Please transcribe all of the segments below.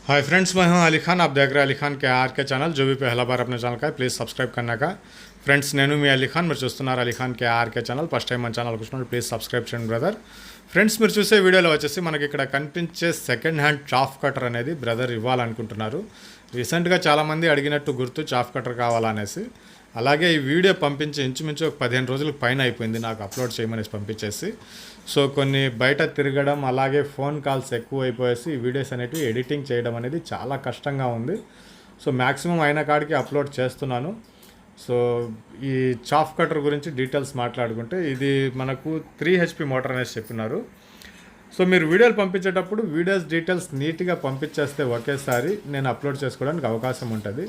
Hi friends, मैं हूं अली खान। आप देख रहे हैं अली खान के आर के ఛానల్। जो भी पहला बार अपने ఛానల్ का प्लीज़ सब्सक्राइब करने का ఫ్రెండ్స్। నేను మీ అలీ ఖాన్, మీరు చూస్తున్నారు అలీ ఖాన్ కే ఆర్కే ఛానల్। ఫస్ట్ టైం మన ఛానల్కి వచ్చినప్పుడు ప్లీజ్ సబ్స్క్రైబ్ చేయండి బ్రదర్। ఫ్రెండ్స్, మీరు చూసే వీడియోలో వచ్చేసి మనకి ఇక్కడ కనిపించే సెకండ్ హ్యాండ్ చాఫ్ కటర్ అనేది బ్రదర్ ఇవ్వాలనుకుంటున్నారు। రీసెంట్గా చాలామంది అడిగినట్టు గుర్తు చాఫ్ కటర్ కావాలనేసి। అలాగే ఈ వీడియో పంపించి ఇంచుమించు ఒక 15 రోజులకు పైన అయిపోయింది నాకు అప్లోడ్ చేయమనేసి పంపించేసి। సో కొన్ని బయట తిరగడం, అలాగే ఫోన్ కాల్స్ ఎక్కువ అయిపోయేసి ఈ వీడియోస్ అనేటివి ఎడిటింగ్ చేయడం అనేది చాలా కష్టంగా ఉంది। సో మ్యాక్సిమం అయిన కాడికి అప్లోడ్ చేస్తున్నాను। సో ఈ చాఫ్ కటర్ గురించి డీటెయిల్స్ మాట్లాడుకుంటే, ఇది మనకు 3 HP మోటార్ అనేసి చెప్పినారు। సో మీరు వీడియోలు పంపించేటప్పుడు వీడియోస్ డీటెయిల్స్ నీట్గా పంపించేస్తే ఒకేసారి నేను అప్లోడ్ చేసుకోవడానికి అవకాశం ఉంటుంది।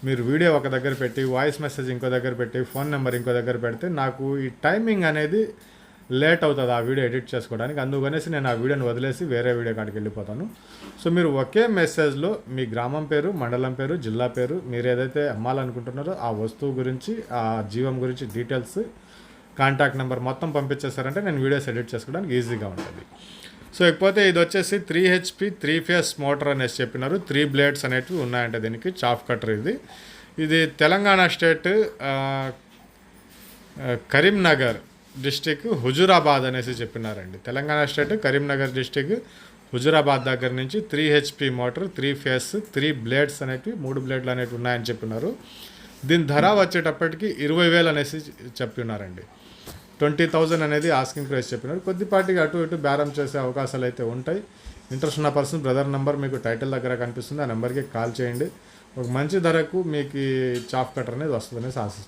మీరు వీడియో ఒక దగ్గర పెట్టి, వాయిస్ మెసేజ్ ఇంకో దగ్గర పెట్టి, ఫోన్ నెంబర్ ఇంకో దగ్గర పెడితే నాకు ఈ టైమింగ్ అనేది లేట్ అవుతుంది ఆ వీడియో ఎడిట్ చేసుకోవడానికి। అందుకనేసి నేను ఆ వీడియోని వదిలేసి వేరే వీడియో కాడికి వెళ్ళిపోతాను। సో మీరు ఒకే మెసేజ్లో మీ గ్రామం పేరు, మండలం పేరు, జిల్లా పేరు, మీరు ఏదైతే అమ్మాలనుకుంటున్నారో ఆ వస్తువు గురించి, ఆ జీవం గురించి డీటెయిల్స్, కాంటాక్ట్ నెంబర్ మొత్తం పంపించేస్తారంటే నేను వీడియోస్ ఎడిట్ చేసుకోవడానికి ఈజీగా ఉంటుంది। సో ఇకపోతే ఇది వచ్చేసి 3 HP 3 ఫేస్ మోటార్ అనేసి చెప్పినారు। 3 బ్లేడ్స్ అనేటివి ఉన్నాయంటే దీనికి చాఫ్ కటర్ ఇది తెలంగాణ స్టేట్ కరీంనగర్ డిస్టిక్ హుజూరాబాద్ అనేసి చెప్పినారండి। తెలంగాణ స్టేట్ కరీంనగర్ డిస్టిక్ హుజూరాబాద్ దగ్గర నుంచి 3 HP మోటార్ 3 ఫేస్ 3 బ్లేడ్స్ అనేటివి, 3 బ్లేడ్లు అనేటివి ఉన్నాయని చెప్పినారు। దీని ధర వచ్చేటప్పటికి 20,000 అనేసి చెప్పినారండి। 20,000 అనేది ఆస్కింగ్ ప్రైస్ చెప్పినారు। కొద్దిపాటికి అటు ఇటు బేరం చేసే అవకాశాలు అయితే ఉంటాయి। ఇంట్రెస్ట్ ఉన్న పర్సన్ బ్రదర్ నెంబర్ మీకు టైటిల్ దగ్గర కనిపిస్తుంది, ఆ నెంబర్కి కాల్ చేయండి। ఒక మంచి ధరకు మీకు ఈ చాఫ్ కటర్ అనేది వస్తుందనేసి ఆశిస్తున్నాను।